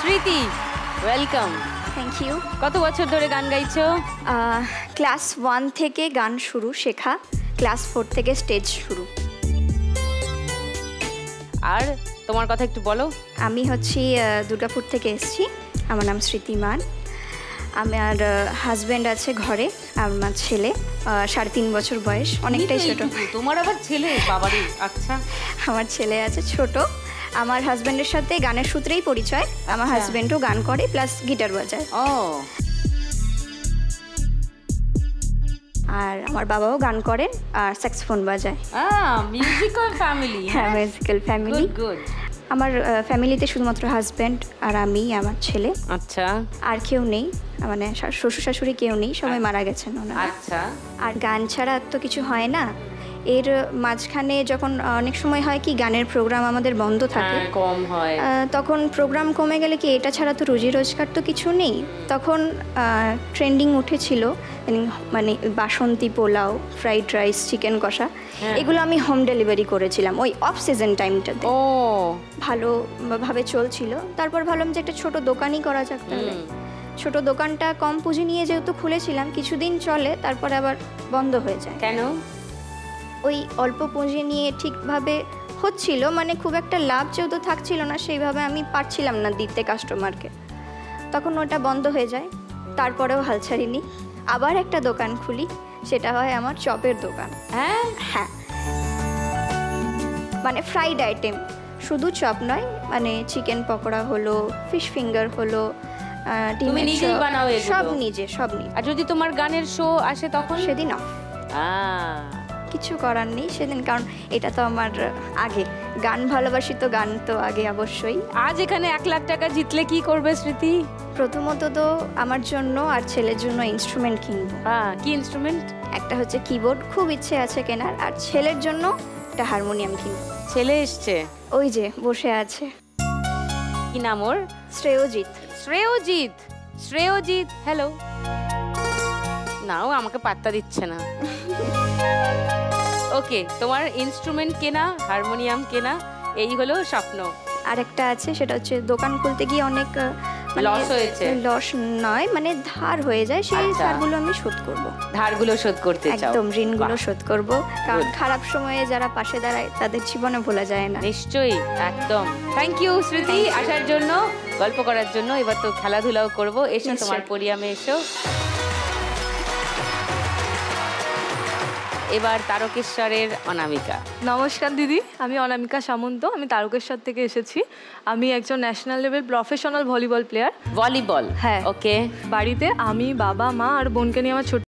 স্মৃতি, welcome. Thank you. কত বছর ধরে গান গাইছো? ক্লাস 1 থেকে গান শুরু শেখা, ক্লাস 4 থেকে স্টেজ শুরু। আর তোমার কথা একটু বলো। আমি হচ্ছি দুর্গাপুর থেকে এসেছি। আমার নাম স্মৃতি মান। আমার হাজব্যান্ড আছে ঘরে, আমার ছেলে 3.5 বছর বয়স, অনেকটাই ছোট। তোমার আবার ছেলে? বাবারে, আচ্ছা। আমার ছেলে আছে ছোট। আমার হাজব্যান্ডের সাথে গানের সূত্রেই পরিচয়। আমার হাজব্যান্ডও গান করে প্লাস গিটার বাজায়। ও, আর আমার বাবাও গান করেন আর স্যাক্সোফোন বাজায়। Musical family. হ্যাঁ, মিউজিক্যাল ফ্যামিলি। গুড। আমার ফ্যামিলিতে শুধুমাত্র হাজব্যান্ড আর আমি, আমার ছেলে। আচ্ছা আর কেউ নেই, মানে শ্বশুর শাশুড়ি কেউ নেই, সবাই মারা গেছেন ওনারা। আচ্ছা। আর গান ছাড়া তো কিছু হয় না। এর মাঝখানে যখন অনেক সময় হয় কি গানের প্রোগ্রাম আমাদের বন্ধ থাকে, কম হয়, তখন প্রোগ্রাম কমে গেলে কি এটা ছাড়া তো রুজি রোজগার তো কিছু নেই। তখন ট্রেন্ডিং উঠেছিল মানে বাসন্তী পোলাও, ফ্রাইড রাইস, চিকেন কষা, এগুলো আমি হোম ডেলিভারি করেছিলাম ওই অফ সিজন টাইমটাতে। ও, ভালোভাবে চলছিল। তারপর ভাবলাম যে একটা ছোট দোকানই করা যাক তাহলে। ছোট দোকানটা কম পুঁজি নিয়ে যেহেতু খুলেছিলাম, কিছুদিন চলে, তারপরে আবার বন্ধ হয়ে যায়। কেন? ওই অল্প পুঁজি নিয়ে ঠিকভাবে হচ্ছিল, মানে খুব একটা লাভ যেহেতু থাকছিল না, সেইভাবে আমি পারছিলাম না দিতে কাস্টমারকে, তখন ওটা বন্ধ হয়ে যায়। তারপরেও হাল ছাড়িনি, আবার একটা দোকান খুলি, সেটা হয় আমার চপের দোকান। হ্যাঁ হ্যাঁ, মানে ফ্রাইড আইটেম, শুধু চপ নয়, মানে চিকেন পকোড়া হলো, ফিশ ফিঙ্গার হলো, তুমি নিজেই বানাও এগুলো? সব নিজে। আর যদি তোমার গানের শো আসে তখন? সেদিন অফ, কিছু করার নেই সেদিন, কারণ এটা তো আমার আগে গান ভালোবাসি, তো গান তো আগে অবশ্যই। আজ এখানে 1 লাখ টাকা জিতলে কি করবে স্মৃতি? প্রথমত তো আমার জন্য আর ছেলের জন্য ইনস্ট্রুমেন্ট কিনবো। কি ইনস্ট্রুমেন্ট? একটা হচ্ছে কিবোর্ড, খুব ইচ্ছে আছে কেনার, আর ছেলের জন্য একটা হারমোনিয়াম কিনবো। ছেলে এসছে? ওই যে বসে আছে। কি নাম ওর? শ্রেয়জিৎ। শ্রেয়জিৎ, শ্রেয়জিৎ, হ্যালো। নাও, আমাকে পাত্তা দিচ্ছে না। ওকে, তোমার ইনস্ট্রুমেন্ট কেনা, হারমোনিয়াম কেনা, এই হলো স্বপ্ন। আর একটা আছে, সেটা হচ্ছে দোকান খুলতে গিয়ে অনেক লস হয়েছে। লস নয়, মানে ধার হয়ে যায়, সেই ধারগুলো আমি শোধ করব। ধারগুলো শোধ করতে চাও? একদম, ঋণগুলো শোধ করব, কারণ খারাপ সময়ে যারা পাশে দাঁড়ায় তাদের জীবনে ভোলা যায় না। নিশ্চয়ই, একদম। থ্যাংক ইউ স্মৃতি আসার জন্য, গল্প করার জন্য। এবার তো খেলাধুলাও করবো, এসো তোমার পোডিয়ামে এসো। এবার তারকেশ্বরের অনামিকা। নমস্কার দিদি, আমি অনামিকা সামন্ত, আমি তারকেশ্বর থেকে এসেছি। আমি একজন national level professional volleyball player. Volleyball? হ্যাঁ। ওকে। বাড়িতে আমি, বাবা, মা আর বোনকে নিয়ে আমার ছোট